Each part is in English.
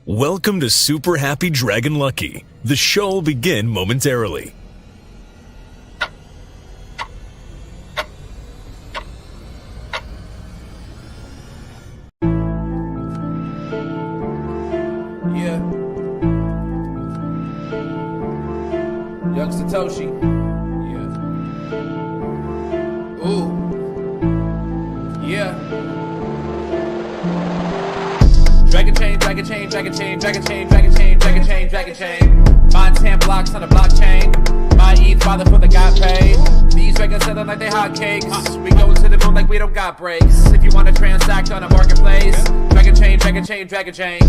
Welcome to Super Happy Dragon Lucky. The show will begin momentarily. Yeah. Young-Satoshi. Yeah. Ooh. Yeah. Dragonchain, Dragonchain, Dragonchain, Dragonchain, Dragonchain, Dragonchain, Dragonchain. Mine 10 blocks on the blockchain. My ETH father for the got paid. These dragons selling like they hotcakes. We go to the moon like we don't got breaks. If you want to transact on a marketplace, Dragonchain, Dragonchain, Dragonchain.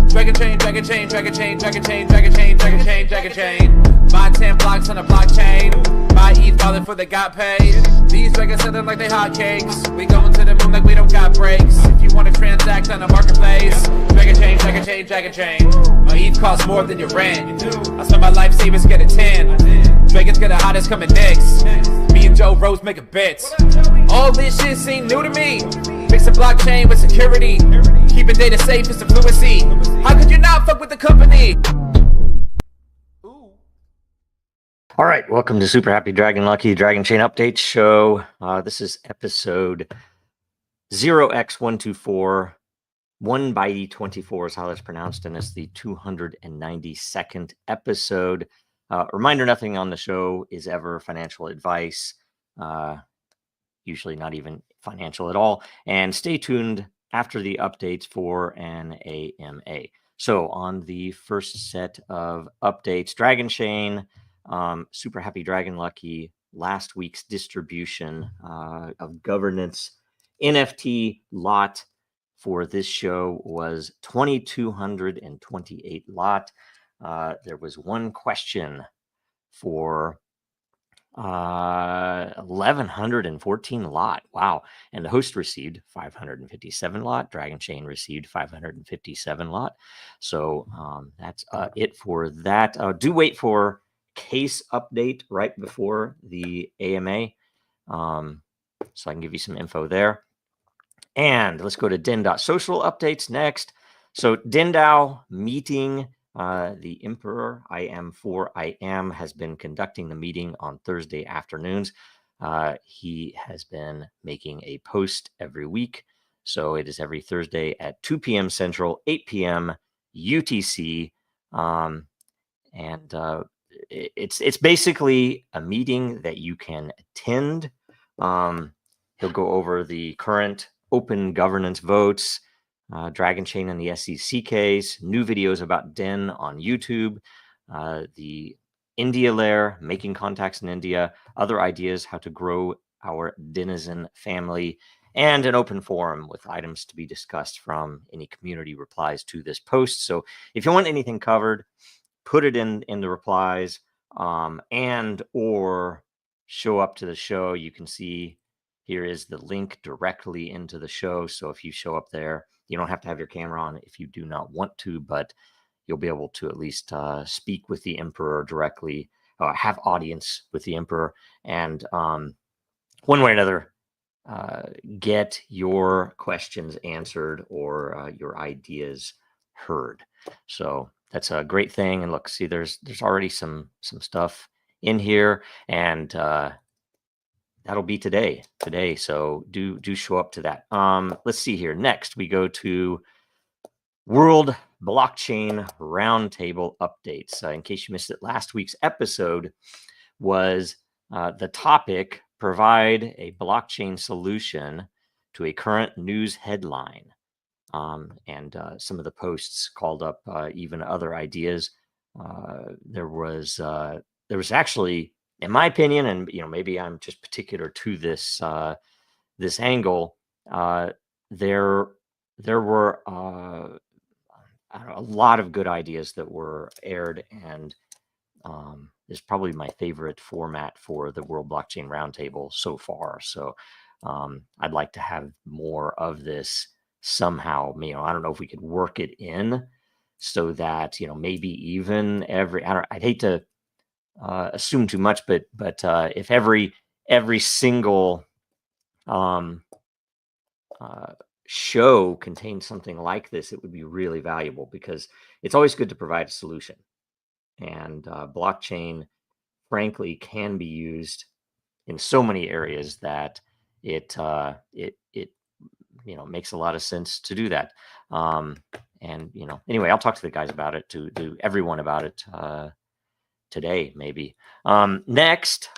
Dragonchain, Dragonchain, Dragonchain, Dragonchain, Dragonchain, Dragonchain, Dragonchain. Mine 10 blocks on the blockchain. My ETH father for the got paid. These dragons selling like they hotcakes. We going to the moon like we don't got breaks. If you want to transact on a marketplace, Dragonchain, Dragonchain, Dragonchain. My ETH costs more than your rent. I spend my life savings, get a 10. Dragons get the hottest coming next. Me and Joe Rose make a bet. All this shit seem new to me. Mix a blockchain with security. Keeping data safe is the fluency. How could you not fuck with the company? All right, welcome to Super Happy Dragon Lucky Dragonchain Update Show. This is episode 0x124. 1x24 is how that's pronounced, and it's the 292nd episode. Reminder, nothing on the show is ever financial advice, usually not even financial at all. And stay tuned after the updates for an AMA. So on the first set of updates, Dragonchain, Super Happy Dragon Lucky, last week's distribution of governance NFT lot for this show was 2,228 lot. There was one question for 1,114 lot. Wow. And the host received 557 lot. Dragonchain received 557 lot. So that's it for that. Do wait for case update right before the AMA. So I can give you some info there. And let's go to Den.Social updates next. So DenDAO meeting, the Emperor IM4IM has been conducting the meeting on Thursday afternoons. He has been making a post every week. So it is every Thursday at 2 p.m. Central, 8 p.m. UTC. It's basically a meeting that you can attend. He'll go over the current open governance votes, Dragonchain and the SEC case, new videos about Den on YouTube, the India layer, making contacts in India, other ideas how to grow our denizen family, and an open forum with items to be discussed from any community replies to this post. So if you want anything covered, put it in the replies, and or show up to the show. You can see here is the link directly into the show. So if you show up there, you don't have to have your camera on if you do not want to, but you'll be able to at least speak with the Emperor directly, have audience with the Emperor, and one way or another, get your questions answered or your ideas heard. So that's a great thing. And look, see, there's already some stuff in here, and that'll be today. So do show up to that. Let's see here. Next, we go to World Blockchain Roundtable updates. In case you missed it, last week's episode was the topic: provide a blockchain solution to a current news headline. And some of the posts called up even other ideas. There was actually, in my opinion, and maybe I'm just particular to this this angle, there were a lot of good ideas that were aired, and is probably my favorite format for the World Blockchain Roundtable so far. So I'd like to have more of this somehow. I don't know if we could work it in so that maybe even I'd hate to assume too much, but if every single show contained something like this, it would be really valuable, because it's always good to provide a solution. And blockchain, frankly, can be used in so many areas that it makes a lot of sense to do that. And anyway, I'll talk to the guys about it, to everyone about it today, maybe. Next,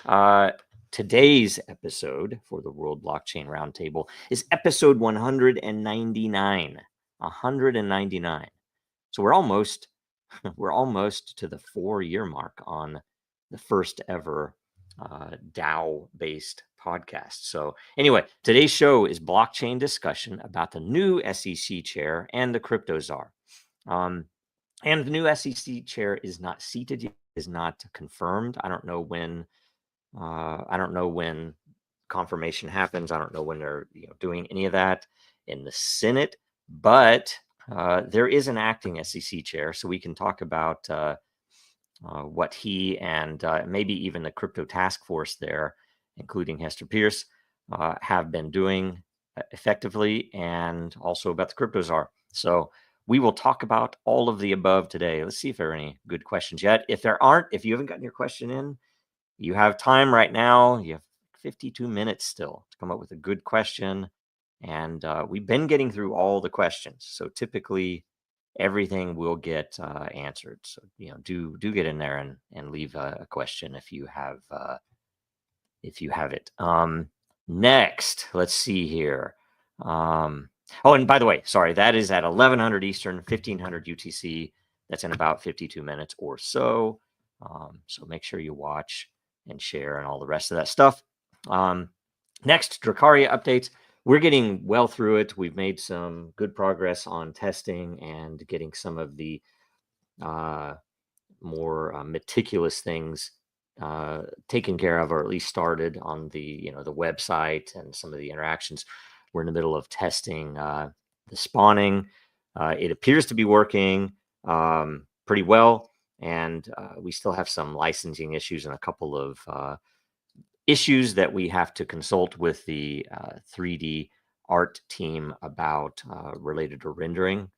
today's episode for the World Blockchain Roundtable is episode 199. 199. So we're almost to the 4-year mark on the first ever DAO-based podcast. So anyway, today's show is blockchain discussion about the new SEC chair and the crypto czar. And the new SEC chair is not seated yet, is not confirmed. I don't know when confirmation happens. I don't know when they're doing any of that in the Senate, but there is an acting SEC chair, so we can talk about what he and maybe even the crypto task force there, including Hester Pierce, have been doing effectively, and also about the crypto czar. So we will talk about all of the above today. Let's see if there are any good questions yet. If there aren't, if you haven't gotten your question in, you have time right now. You have 52 minutes still to come up with a good question. And we've been getting through all the questions. So typically everything will get answered. So, do get in there and leave a question if you have it. Next, let's see here. Oh, and by the way, sorry, that is at 1100 Eastern, 1500 UTC. That's in about 52 minutes or so. So make sure you watch and share and all the rest of that stuff. Next, Dracaria updates. We're getting well through it. We've made some good progress on testing and getting some of the more meticulous things taken care of, or at least started on the the website and some of the interactions. We're in the middle of testing the spawning. It appears to be working pretty well, and we still have some licensing issues and a couple of issues that we have to consult with the 3D art team about related to rendering.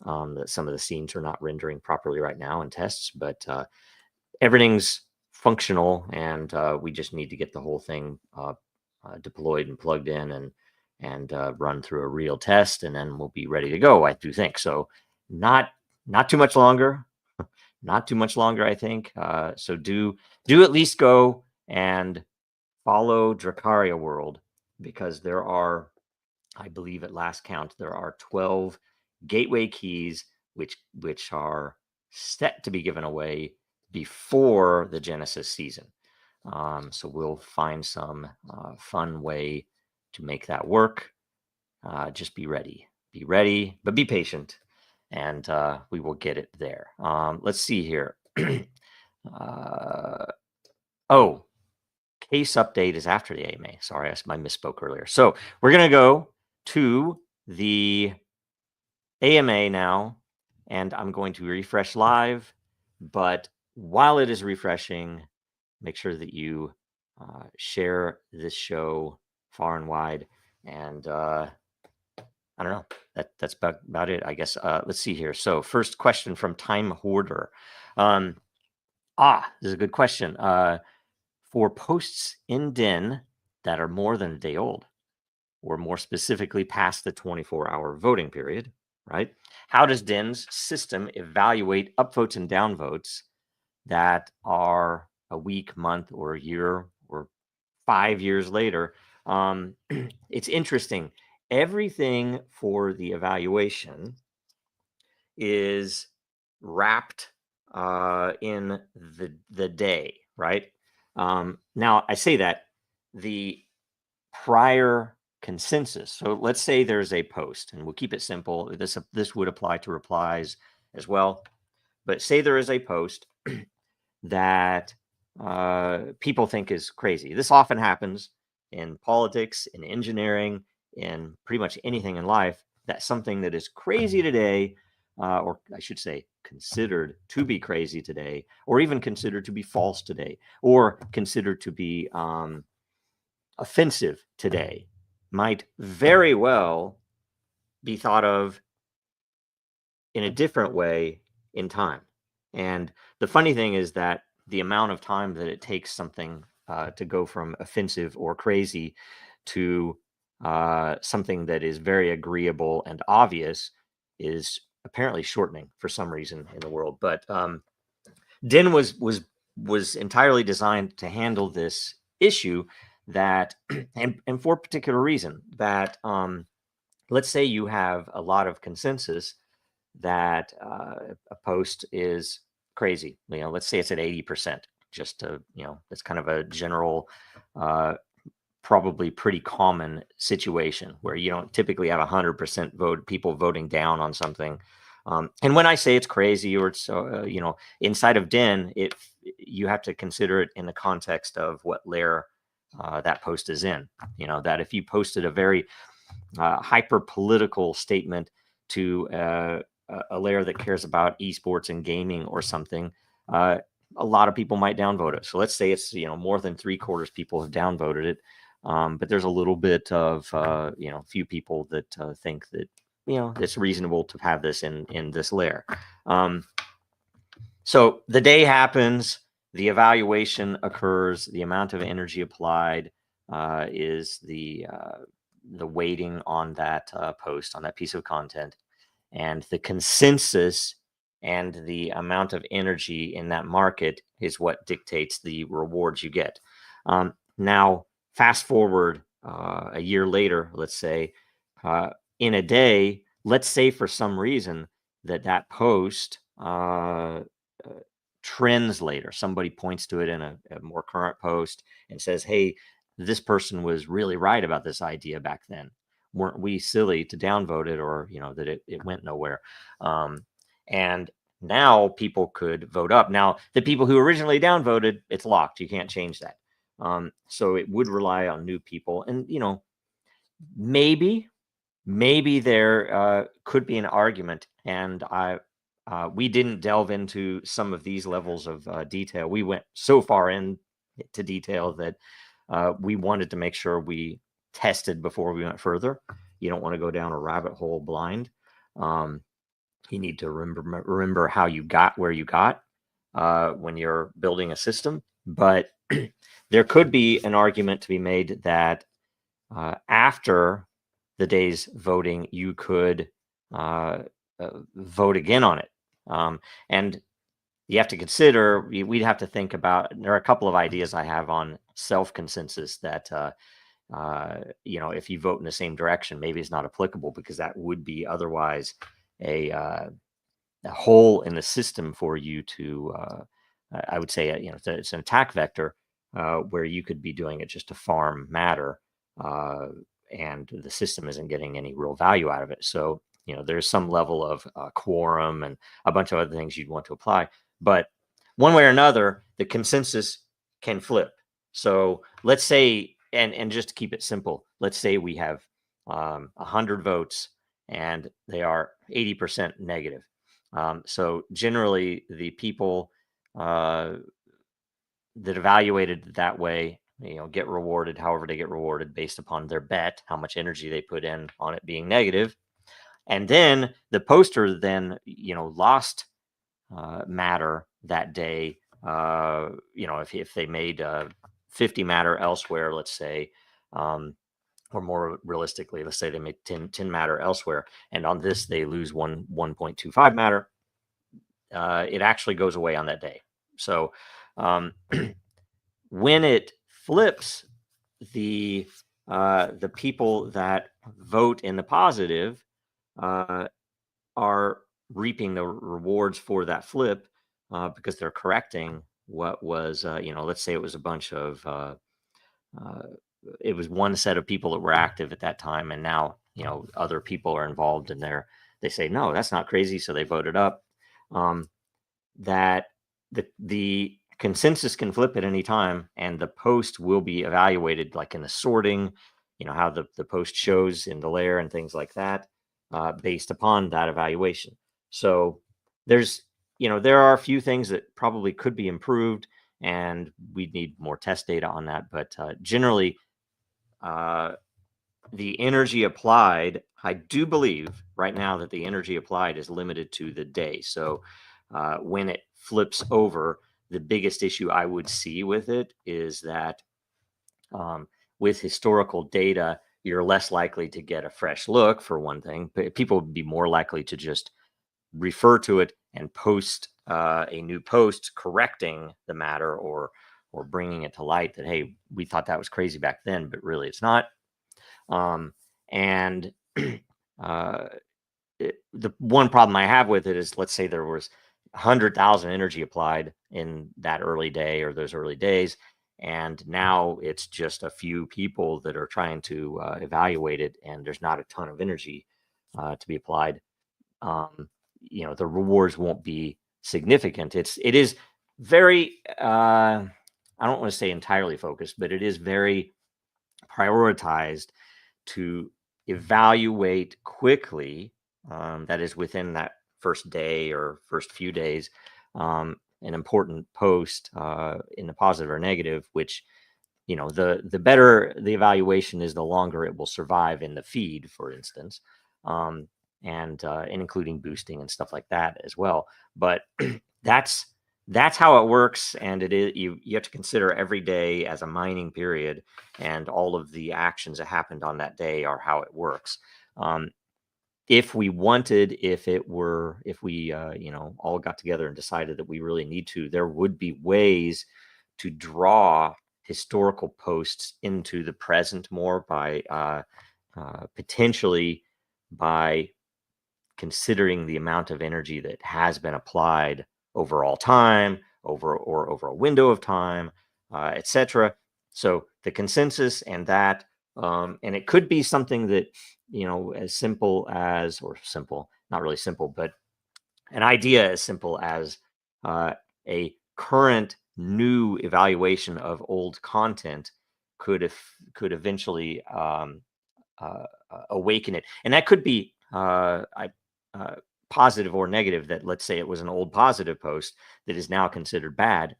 That some of the scenes are not rendering properly right now in tests, but everything's functional, and we just need to get the whole thing deployed and plugged in and run through a real test, and then we'll be ready to go, I do think. So not too much longer, not too much longer, I think. So do at least go and follow Dracaria World, because there are, I believe at last count, there are 12 gateway keys which are set to be given away before the Genesis season. So we'll find some fun way to make that work. Just be ready, but be patient, and we will get it there. Let's see here. Case update is after the AMA. Sorry, I misspoke earlier. So we're going to go to the AMA now, and I'm going to refresh live. But while it is refreshing, make sure that you share this show far and wide. And I don't know. That's about it, I guess. Let's see here. So first question from Time Hoarder. This is a good question. For posts in Den that are more than a day old, or more specifically past the 24-hour voting period, right? How does Den's system evaluate upvotes and downvotes that are a week, month, or a year, or 5 years later? It's interesting. Everything for the evaluation is wrapped in the day, right? Now, I say that the prior consensus. So let's say there's a post, and we'll keep it simple. This would apply to replies as well. But say there is a post that people think is crazy. This often happens in politics, in engineering, in pretty much anything in life. That something that is crazy today, or I should say considered to be crazy today, or even considered to be false today, or considered to be offensive today, might very well be thought of in a different way in time. And the funny thing is that the amount of time that it takes something to go from offensive or crazy to something that is very agreeable and obvious is apparently shortening for some reason in the world. But Den was entirely designed to handle this issue that, and for a particular reason, that let's say you have a lot of consensus that a post is crazy. Let's say it's at 80%. Just to, that's kind of a general, probably pretty common situation where you don't typically have 100% people voting down on something. And when I say it's crazy or it's, inside of Den, you have to consider it in the context of what layer that post is in. That if you posted a very hyper political statement to a layer that cares about esports and gaming or something, a lot of people might downvote it. So let's say it's more than 3/4 people have downvoted it, but there's a little bit of few people that think that it's reasonable to have this in this layer. So the day happens, the evaluation occurs, the amount of energy applied is the weighting on that post, on that piece of content, and the consensus and the amount of energy in that market is what dictates the rewards you get. Now, fast forward a year later, let's say, in a day, let's say for some reason that post trends later. Somebody points to it in a more current post and says, hey, this person was really right about this idea back then. Weren't we silly to downvote it, or that it went nowhere? And now people could vote up. Now the people who originally downvoted, it's locked. You can't change that. So it would rely on new people, and maybe there could be an argument. And we didn't delve into some of these levels of detail. We went so far into detail that we wanted to make sure we tested before we went further. You don't want to go down a rabbit hole blind. You need to remember how you got where you got when you're building a system. But there could be an argument to be made that after the day's voting, you could vote again on it. And you have to consider, we'd have to think about, there are a couple of ideas I have on self-consensus that, if you vote in the same direction, maybe it's not applicable, because that would be otherwise a hole in the system for you to, I would say, it's an attack vector where you could be doing it just to farm matter, and the system isn't getting any real value out of it. So, there's some level of quorum and a bunch of other things you'd want to apply. But one way or another, the consensus can flip. So let's say, and just to keep it simple, let's say we have 100 votes and they are 80% negative. So generally, the people that evaluated that way, get rewarded however they get rewarded based upon their bet, how much energy they put in on it being negative. And then the poster then, lost matter that day. If they made 50 matter elsewhere, let's say, or more realistically, let's say they made 10 matter elsewhere, and on this they lose 1.25 matter, it actually goes away on that day. So when it flips, the people that vote in the positive are reaping the rewards for that flip, because they're correcting what was, let's say it was a bunch of, it was one set of people that were active at that time, and now, other people are involved in there. They say, no, that's not crazy. So they voted up. That the consensus can flip at any time, and the post will be evaluated, like in the sorting, how the post shows in the layer and things like that, based upon that evaluation. So there's, there are a few things that probably could be improved, and we'd need more test data on that. But generally, the energy applied, I do believe right now that the energy applied is limited to the day. So when it flips over, the biggest issue I would see with it is that with historical data, you're less likely to get a fresh look, for one thing. But people would be more likely to just refer to it and post a new post correcting the matter, or bringing it to light that, hey, we thought that was crazy back then, but really it's not. And the one problem I have with it is, let's say there was 100,000 energy applied in that early day or those early days, and now it's just a few people that are trying to evaluate it, and there's not a ton of energy to be applied. The rewards won't be significant. It is very, I don't want to say entirely focused, but it is very prioritized to evaluate quickly, that is within that first day or first few days, an important post in the positive or negative, which, the better the evaluation is, the longer it will survive in the feed, for instance, and including boosting and stuff like that as well. But that's how it works, and it is, you have to consider every day as a mining period, and all of the actions that happened on that day are how it works. If we all got together and decided that we really need to, there would be ways to draw historical posts into the present more by potentially by considering the amount of energy that has been applied over all time, over a window of time, etc. So the consensus and that, and it could be something that, as simple as, or simple, not really simple, but an idea as simple as a current new evaluation of old content could eventually awaken it. And that could be positive or negative. That, let's say it was an old positive post that is now considered bad.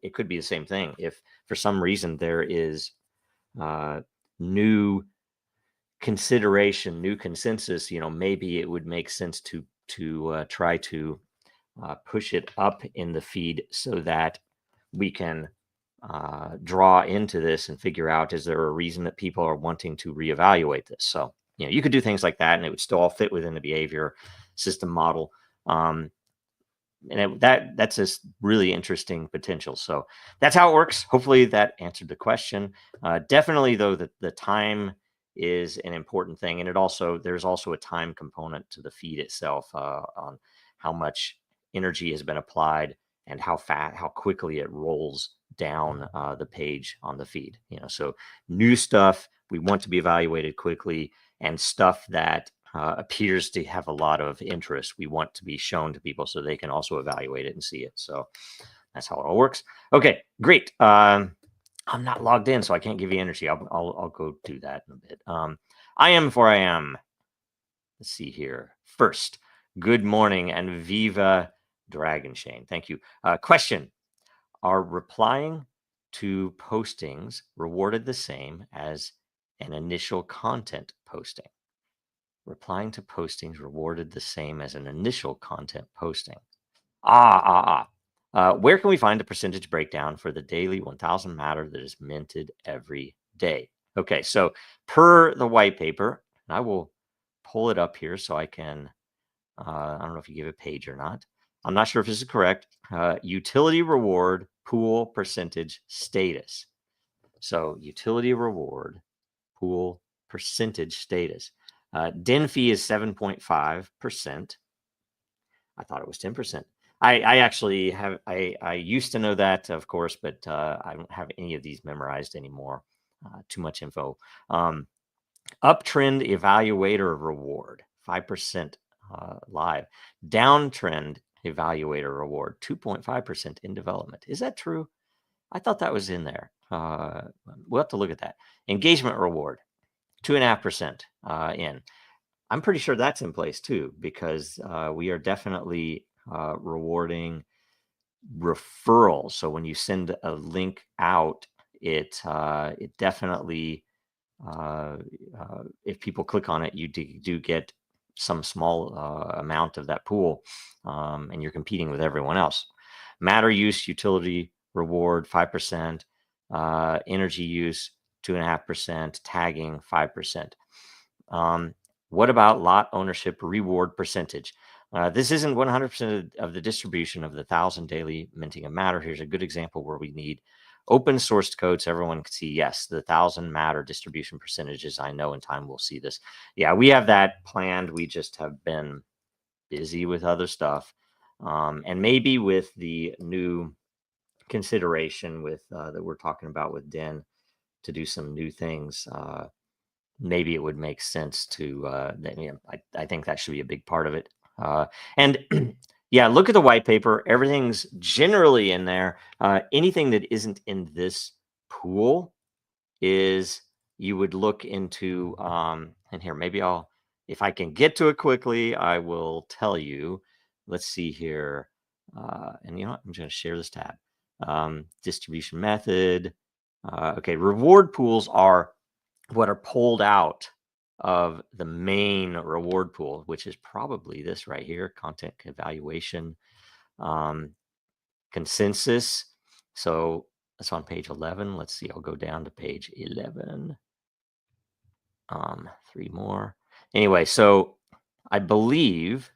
It could be the same thing. If for some reason there is new consideration, new consensus, maybe it would make sense to try to push it up in the feed so that we can draw into this and figure out, is there a reason that people are wanting to reevaluate this? So, you could do things like that, and it would still all fit within the behavior system model. And that's a really interesting potential. So that's how it works. Hopefully that answered the question. Definitely, though, the time is an important thing, and there's also a time component to the feed itself, on how much energy has been applied and how quickly it rolls down the page on the feed. So new stuff we want to be evaluated quickly, and stuff that appears to have a lot of interest, we want to be shown to people so they can also evaluate it and see it. So that's how it all works. Okay, great. I'm not logged in, so I can't give you energy. I'll go do that in a bit. I am for I am. Let's see here. First, good morning and viva Dragonchain. Thank you. Question: are replying to postings rewarded the same as an initial content posting? Replying to postings rewarded the same as an initial content posting. Where can we find a percentage breakdown for the daily 1000 matter that is minted every day? Okay, so per the white paper, and I will pull it up here so I can, I don't know if you give a page or not. I'm not sure if this is correct. Utility reward pool percentage status. So utility reward pool percentage status. Den fee is 7.5%. I thought it was 10%. I actually have, I used to know that, of course, but I don't have any of these memorized anymore. Too much info. Uptrend evaluator reward, 5% live. Downtrend evaluator reward, 2.5% in development. Is that true? I thought that was in there. We'll have to look at that. Engagement reward, 2.5% in. I'm pretty sure that's in place too, because we are definitely rewarding referrals. So when you send a link out, it definitely, if people click on it, you do get some small amount of that pool, and you're competing with everyone else. Matter use, utility, reward, 5%, energy use, 2.5%, tagging, 5%. What about lot ownership reward percentage? This isn't 100% of the distribution of the 1,000 daily minting of matter. Here's a good example where we need open sourced code so everyone can see, yes, the 1,000 matter distribution percentages. I know in time we'll see this. Yeah, we have that planned. We just have been busy with other stuff. And maybe with the new consideration with that we're talking about with Den to do some new things, maybe it would make sense to, I think that should be a big part of it. And yeah, look at the white paper. Everything's generally in there. Anything that isn't in this pool is you would look into, and here, maybe if I can get to it quickly, I will tell you. Let's see here. And you know what? I'm just going to share this tab. Distribution method. Okay, reward pools are what are pulled out of the main reward pool, which is probably this right here, content evaluation, consensus. So that's on page 11. Let's see, I'll go down to page 11. 3 more. Anyway, so I believe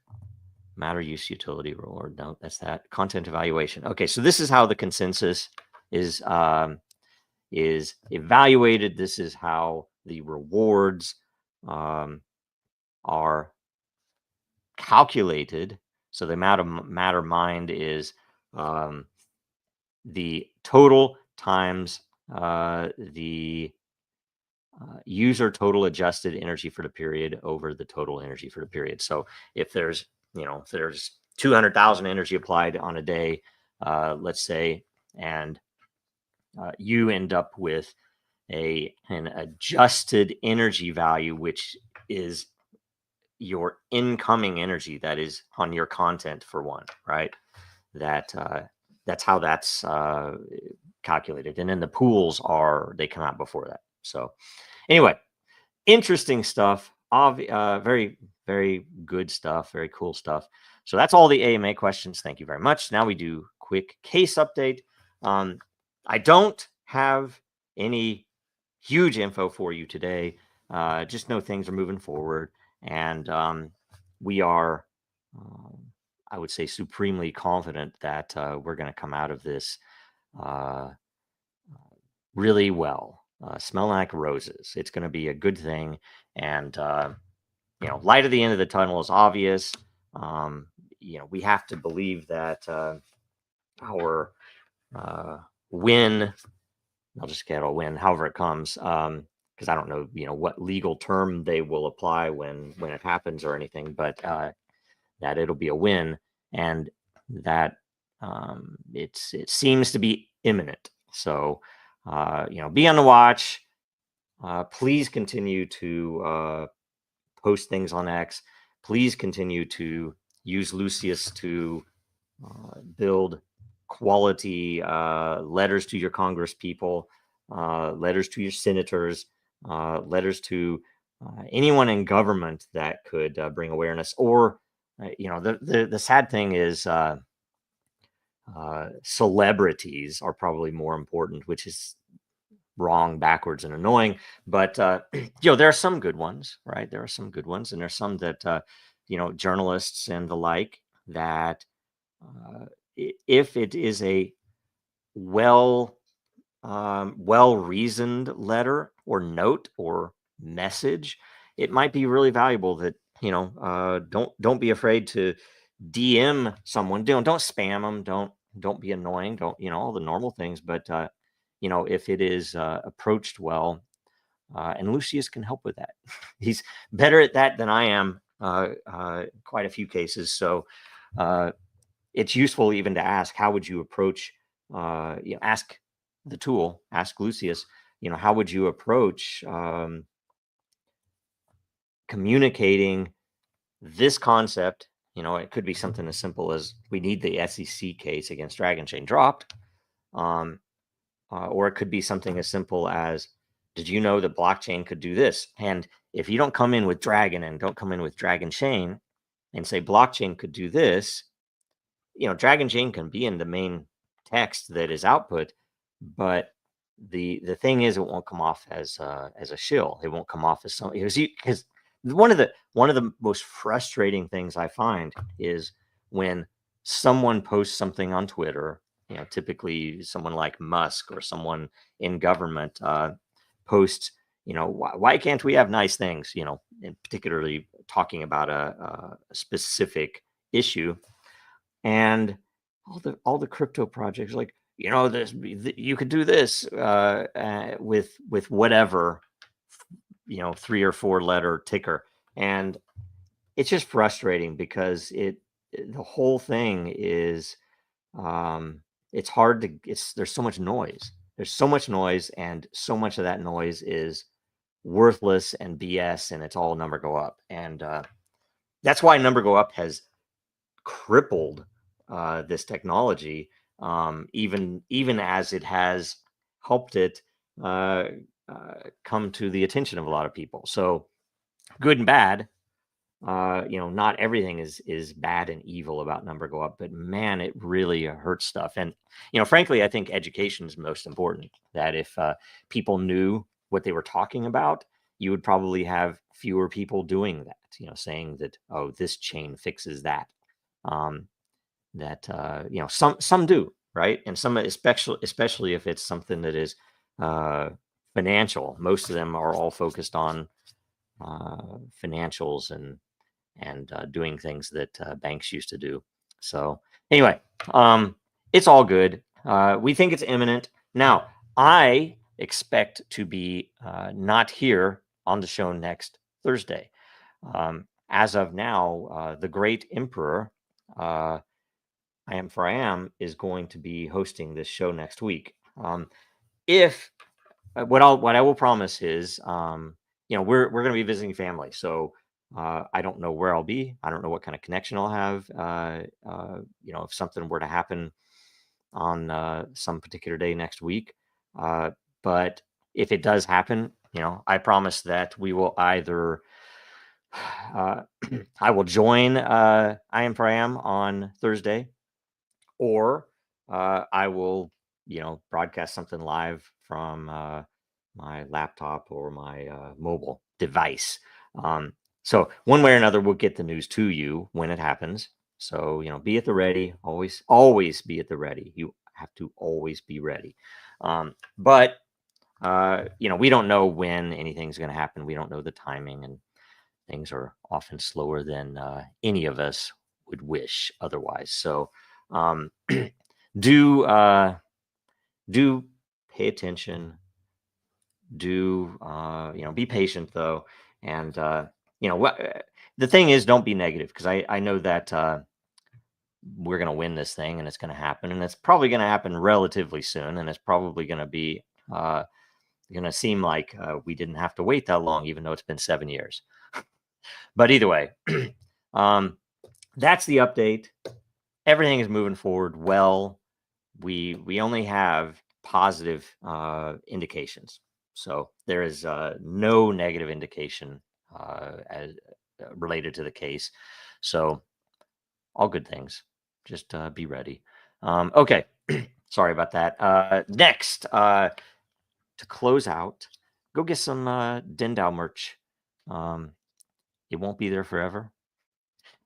matter use, utility, reward. No, that's that. Content evaluation. Okay, so this is how the consensus is evaluated. This is how the rewards are calculated. So the amount of matter mined is the total times the user total adjusted energy for the period over the total energy for the period. So if there's 200,000 energy applied on a day, let's say, and you end up with an adjusted energy value, which is your incoming energy that is on your content for one, right? That's how that's calculated. And then the pools they come out before that. So anyway, interesting stuff. Very, very good stuff. Very cool stuff. So that's all the AMA questions. Thank you very much. Now we do quick case update. I don't have any huge info for you today. Just know things are moving forward, and we are, I would say, supremely confident that we're going to come out of this really well. Smell like roses. It's going to be a good thing, and light at the end of the tunnel is obvious. We have to believe that our win. I'll just get a win, however it comes, because I don't know, what legal term they will apply when it happens or anything, but that it'll be a win, and that it seems to be imminent. So, be on the watch. Please continue to post things on X. Please continue to use Lucius to build quality letters to your Congress people, letters to your senators, letters to anyone in government that could bring awareness. Or, the sad thing is celebrities are probably more important, which is wrong, backwards, and annoying. But there are some good ones, right? There are some good ones, and there's some that journalists and the like that if it is a well-reasoned letter or note or message, it might be really valuable. That don't be afraid to DM someone. Don't spam them. Don't be annoying. Don't all the normal things. But if it is approached well, and Lucius can help with that. He's better at that than I am. Quite a few cases. So it's useful even to ask, how would you approach, ask the tool, ask Lucius, how would you approach communicating this concept? It could be something as simple as, we need the SEC case against Dragonchain dropped. Or it could be something as simple as, did you know that blockchain could do this? And if you don't come in with Dragon and don't come in with Dragonchain and say blockchain could do this, Dragonchain can be in the main text that is output, but the thing is, it won't come off as a shill. It won't come off as something, because one of the most frustrating things I find is when someone posts something on Twitter, typically someone like Musk or someone in government posts, why can't we have nice things, and particularly talking about a specific issue, and all the crypto projects like, this, you could do this with whatever, 3 or 4 letter ticker, and it's just frustrating because the whole thing is, it's hard to, there's so much noise. There's so much noise, and so much of that noise is worthless and BS, and it's all number go up. And that's why number go up has crippled this technology, even as it has helped it come to the attention of a lot of people. So good and bad. Not everything is bad and evil about number go up, but man, it really hurts stuff. And frankly, I think education is most important. That if people knew what they were talking about, you would probably have fewer people doing that. Saying that, oh, this chain fixes that. Some do, right? And some, especially if it's something that is financial. Most of them are all focused on financials and doing things that banks used to do. So anyway, it's all good. We think it's imminent. Now, I expect to be not here on the show next Thursday. As of now, the great emperor, I Am is going to be hosting this show next week. If what I will promise is, we're going to be visiting family, so I don't know where I'll be. I don't know what kind of connection I'll have. If something were to happen on some particular day next week, but if it does happen, I promise that we will either I will join I Am on Thursday, or I will, broadcast something live from my laptop or my mobile device. So one way or another, we'll get the news to you when it happens. So, be at the ready. Always be at the ready. You have to always be ready. But we don't know when anything's going to happen. We don't know the timing, and things are often slower than any of us would wish otherwise. So do pay attention. Be patient though. And, the thing is, don't be negative, because I know that we're going to win this thing, and it's going to happen, and it's probably going to happen relatively soon. And it's probably going to be going to seem like we didn't have to wait that long, even though it's been 7 years. But either way, that's the update. Everything is moving forward well. We only have positive indications. So there is no negative indication as related to the case. So all good things. Just be ready. Okay. Sorry about that. Next, to close out, go get some Den.Social merch. It won't be there forever.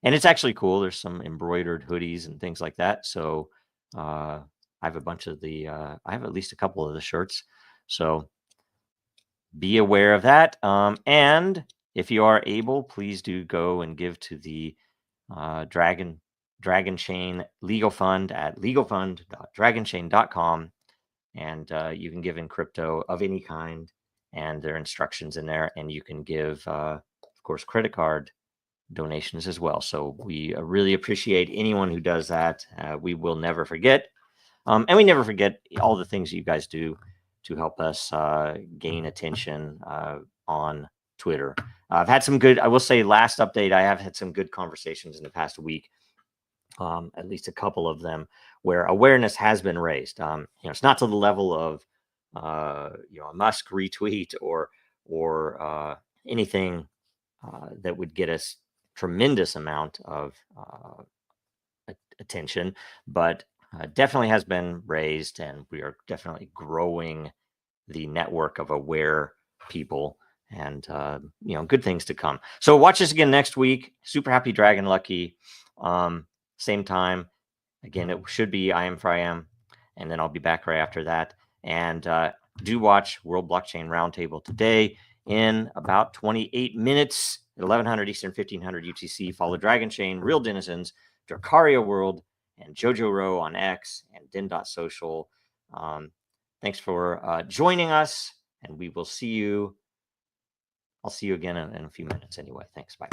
And it's actually cool. There's some embroidered hoodies and things like that. So I have a bunch of I have at least a couple of the shirts. So be aware of that. And if you are able, please do go and give to the Dragonchain Legal Fund at legalfund.dragonchain.com. And you can give in crypto of any kind, and there are instructions in there. And you can give, of course, credit card donations as well. So we really appreciate anyone who does that. We will never forget. And we never forget all the things you guys do to help us gain attention on Twitter. I've had some good, I will say, last update, I have had some good conversations in the past week, at least a couple of them, where awareness has been raised. It's not to the level of a Musk retweet or anything that would get us tremendous amount of attention, but definitely has been raised, and we are definitely growing the network of aware people, and good things to come. So watch us again next week. Super happy Dragon Lucky. Same time. Again, it should be I Am for I Am, and then I'll be back right after that. And do watch World Blockchain Roundtable today in about 28 minutes at 1100 Eastern, 1500 UTC. Follow Dragonchain, Real Denizens, Dracaria World, and Jojo Row on X and Den.Social. Thanks for joining us, and we will see you. I'll see you again in a few minutes anyway. Thanks. Bye.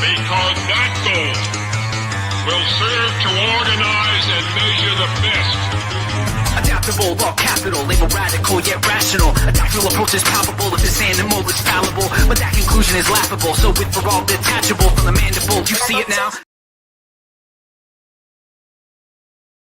Because that goal will serve to organize and measure the best. Adaptable, all capital, label radical yet rational. A tactical approach is palpable if this animal is fallible, but that conclusion is laughable. So with for all detachable from the mandible, you see it now.